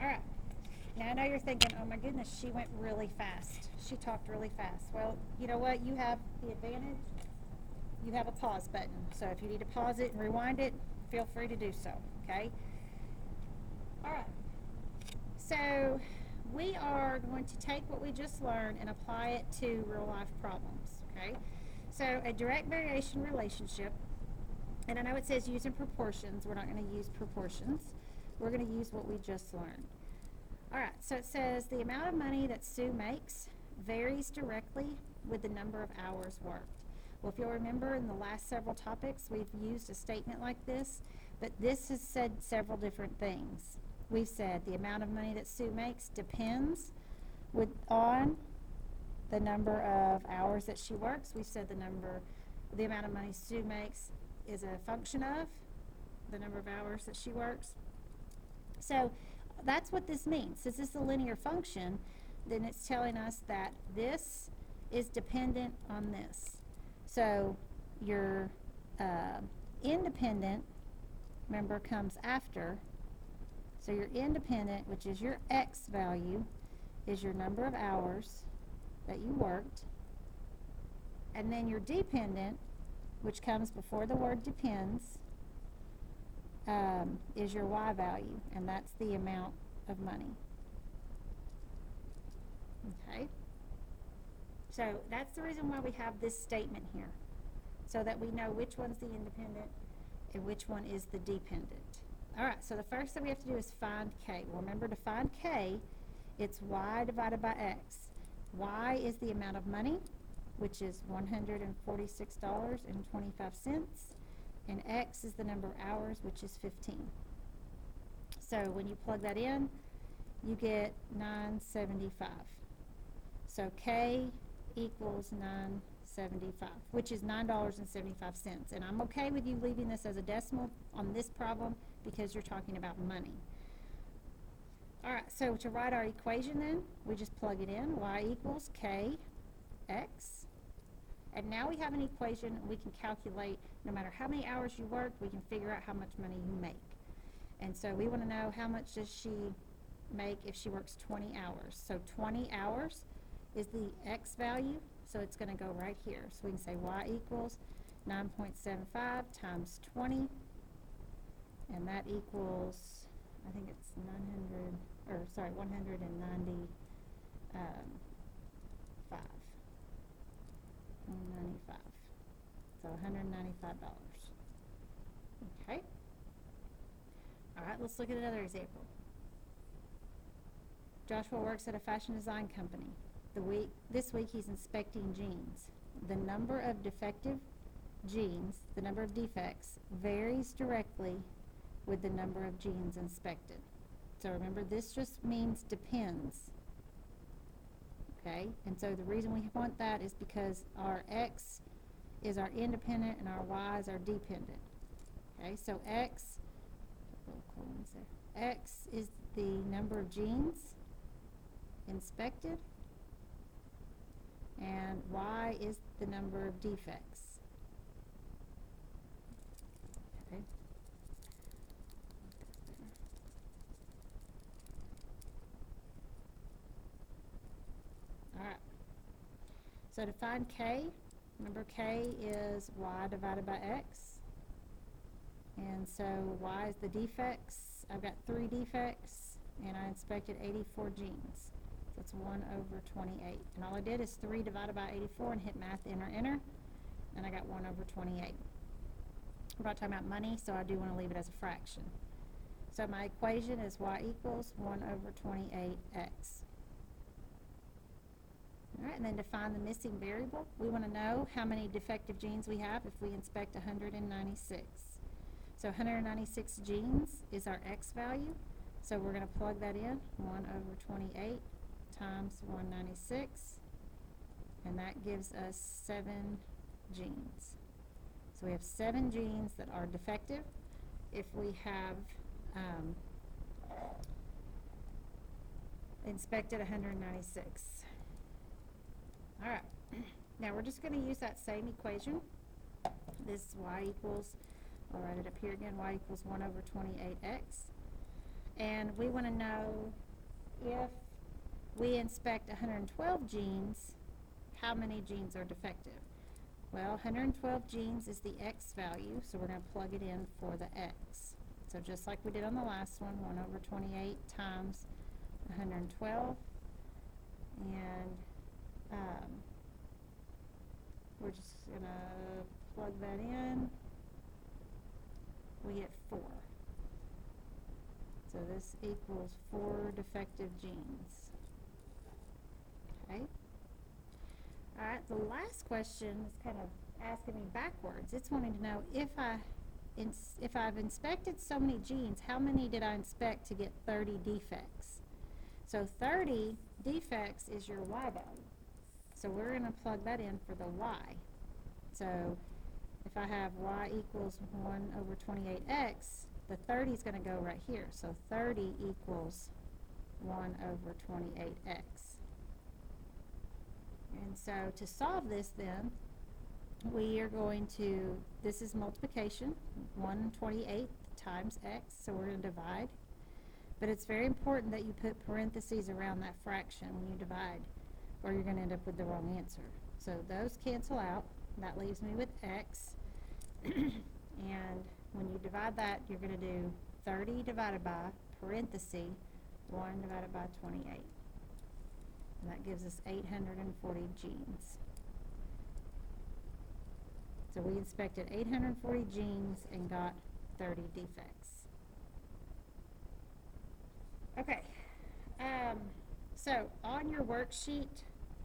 All right. Now I know you're thinking, oh my goodness, she went really fast. She talked really fast. Well, you know what? You have the advantage. You have a pause button. So if you need to pause it and rewind it, feel free to do so. Okay? All right. So we are going to take what we just learned and apply it to real life problems. Okay? So a direct variation relationship, and I know it says using proportions. We're not going to use proportions. We're going to use what we just learned. All right, so it says the amount of money that Sue makes varies directly with the number of hours worked. Well, if you'll remember in the last several topics, we've used a statement like this, but this has said several different things. We've said the amount of money that Sue makes depends on the number of hours that she works. We've said the amount of money Sue makes is a function of the number of hours that she works. So that's what this means. Since this is a linear function, then it's telling us that this is dependent on this. So your independent, remember, comes after. So your independent, which is your x value, is your number of hours that you worked. And then your dependent, which comes before the word depends, is your y value, and that's the amount of money. Okay? So that's the reason why we have this statement here, so that we know which one's the independent and which one is the dependent. All right, so the first thing we have to do is find k. Well, remember, to find k, it's y divided by x. Y is the amount of money, which is $146.25. And x is the number of hours, which is 15. So when you plug that in, you get $9.75. So k equals $9.75, which is $9.75. And I'm okay with you leaving this as a decimal on this problem because you're talking about money. All right, so to write our equation then, we just plug it in. Y equals kx. And now we have an equation we can calculate no matter how many hours you work, we can figure out how much money you make. And so we want to know how much does she make if she works 20 hours. So 20 hours is the x value, so it's going to go right here. So we can say y equals 9.75 times 20, and that equals, I think it's 195. $195. So $195. Okay. All right, let's look at another example. Joshua works at a fashion design company. This week he's inspecting jeans. The number of defective jeans, the number of defects, varies directly with the number of jeans inspected. So remember, this just means depends. Okay, and so the reason we want that is because our x is our independent and our y is our dependent. Okay, so x is the number of jeans inspected, and y is the number of defects. Okay. All right. So to find k, remember k is y divided by x. And so y is the defects. I've got 3 defects, and I inspected 84 jeans. So it's 1 over 28. And all I did is 3 divided by 84 and hit math, enter, enter. And I got 1 over 28. We're not talking about money, so I do want to leave it as a fraction. So my equation is y equals 1 over 28x. All right, and then to find the missing variable, we want to know how many defective jeans we have if we inspect 196. So 196 jeans is our x value. So we're going to plug that in, 1 over 28 times 196, and that gives us 7 jeans. So we have 7 jeans that are defective if we have inspected 196. All right, now we're just going to use that same equation. This is y equals, I'll write it up here again, y equals 1 over 28x. and we want to know if we inspect 112 genes, how many genes are defective? Well, 112 genes is the X value, so we're going to plug it in for the X. So just like we did on the last one, 1 over 28 times 112, and we're just going to plug that in. We get 4. So this equals 4 defective genes. Okay. All right, the last question is kind of asking me backwards. It's wanting to know if I've inspected so many genes, how many did I inspect to get 30 defects? So 30 defects is your Y value. So we're going to plug that in for the Y. So if I have Y equals 1 over 28x, the 30 is going to go right here. So 30 equals 1 over 28x. And so to solve this then, we are going to, this is multiplication, 1/28 times x, so we're going to divide. But it's very important that you put parentheses around that fraction when you divide, or you're going to end up with the wrong answer. So those cancel out. That leaves me with x. And when you divide that, you're going to do 30 divided by, parenthesis, 1 divided by 28. And that gives us 840 genes. So we inspected 840 genes and got 30 defects. Okay, so on your worksheet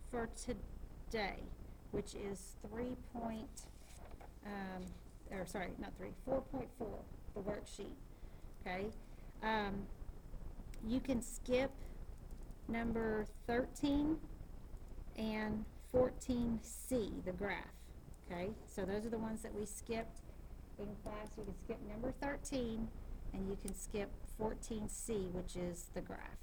for today, which is 4.4, the worksheet, okay, you can skip number 13 and 14C, the graph, okay? So those are the ones that we skipped in class. You can skip number 13 and you can skip 14C, which is the graph.